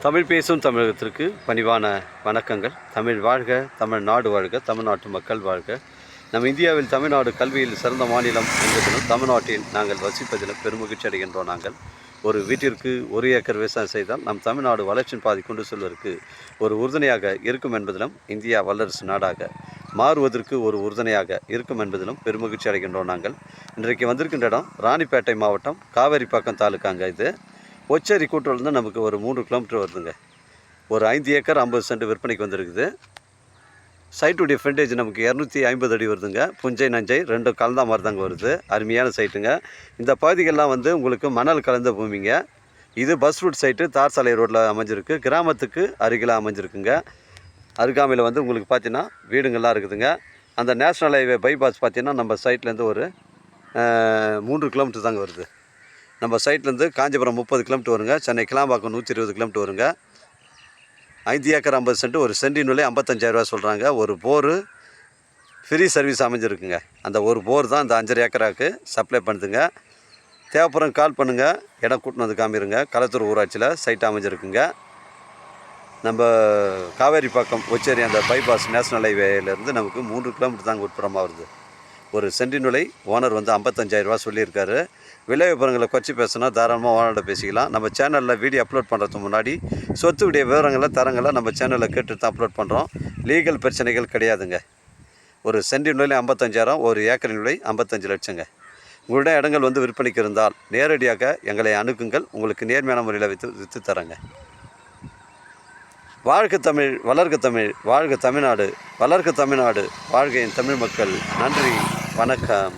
தமிழ் பேசும் தமிழகத்திற்கு பணிவான வணக்கங்கள். தமிழ் வாழ்க, தமிழ்நாடு வாழ்க, தமிழ்நாட்டு மக்கள் வாழ்க. நம் இந்தியாவில் தமிழ்நாடு கல்வியில் சிறந்த மாநிலம் என்பதிலும் தமிழ்நாட்டில் நாங்கள் வசிப்பதிலும் பெருமகிழ்ச்சி அடைகின்றோம். நாங்கள் ஒரு வீட்டிற்கு 1 ஏக்கர் விவசாயம் செய்தால் நம் தமிழ்நாடு வளர்ச்சியின் பாதி கொண்டு செல்வதற்கு ஒரு உறுதுணையாக இருக்கும் என்பதிலும் இந்தியா வல்லரசு நாடாக மாறுவதற்கு ஒரு உறுதுணையாக இருக்கும் என்பதிலும் பெருமகிழ்ச்சி அடைகின்றோம். நாங்கள் இன்றைக்கு வந்திருக்கின்ற இடம் ராணிப்பேட்டை மாவட்டம் காவேரிப்பாக்கம் தாலுக்காங்க. இது ஒச்சேரி கூட்டுறவுலேருந்து நமக்கு ஒரு 3 கிலோமீட்டர் வருதுங்க. ஒரு 5 ஏக்கர் 50 சென்ட் விற்பனைக்கு வந்திருக்குது. சைட்டுடைய ஃப்ரண்டேஜ் நமக்கு 250 அடி வருதுங்க. புஞ்சை நஞ்சை 2 கலந்தா மாதிரி தாங்க வருது. அருமையான சைட்டுங்க. இந்த பகுதிகள்லாம் உங்களுக்கு மணல் கலந்த பூமிங்க. இது பஸ் ரூட் சைட்டு, தார் சாலை ரோட்டில் அமைஞ்சிருக்கு. கிராமத்துக்கு அருகில் அமைஞ்சிருக்குங்க. அருகாமையில் உங்களுக்கு பார்த்தீங்கன்னா வீடுங்கள்லாம் இருக்குதுங்க. அந்த நேஷ்னல் ஹைவே பைபாஸ் பார்த்தீங்கன்னா நம்ம சைட்லேருந்து ஒரு 3 கிலோமீட்டர் தாங்க வருது. நம்ம சைட்லேருந்து காஞ்சிபுரம் 30 கிலோமீட்டர் வருங்க. சென்னை கிளாம்பாக்கம் 120 கிலோமீட்டர் வருங்க. 5 ஏக்கர் 50 சென்ட், ஒரு சென்டின் விலை 55,000 சொல்கிறாங்க. ஒரு போரு ஃப்ரீ சர்வீஸ் அமைஞ்சிருக்குங்க. அந்த ஒரு போர் தான் இந்த 5.5 ஏக்கராக்கு சப்ளை பண்ணுதுங்க. தேவைப்படுறவங்க கால் பண்ணுங்கள். இடம் கூட்டின்னு வந்து காமிருங்க. களத்தூர் ஊராட்சியில் சைட் அமைஞ்சிருக்குங்க. நம்ம காவேரிப்பாக்கம் ஒச்சேரி அந்த பைபாஸ் நேஷ்னல் ஹைவேலேருந்து நமக்கு 3 கிலோமீட்டர் தாங்க உட்புறமாக வருது. ஒரு சென்டின் விலை ஓனர் 55,000 சொல்லியிருக்காரு. விலை விவரங்களை குறைச்சி பேசினா தாராளமாக ஓனர்கிட்ட பேசிக்கலாம். நம்ம சேனலில் வீடியோ அப்லோட் பண்ணுறதுக்கு முன்னாடி சொத்துடைய விவரங்களை தரங்களை நம்ம சேனலில் கேட்டு தான் அப்லோட் பண்ணுறோம். லீகல் பிரச்சனைகள் கிடையாதுங்க. ஒரு சென்டின் விலை 55,000, ஒரு ஏக்கரின் விலை 55 லட்சங்க. உங்களுடைய இடங்கள் விற்பனைக்கு இருந்தால் நேரடியாக எங்களை அணுகுங்கள். உங்களுக்கு நேர்மையான முறையில் விற்று தரங்க. வாழ்க தமிழ், வளர்க தமிழ், வாழ்க தமிழ்நாடு, வளர்க தமிழ்நாடு, வாழ்க என் தமிழ் மக்கள். நன்றி, வணக்கம்.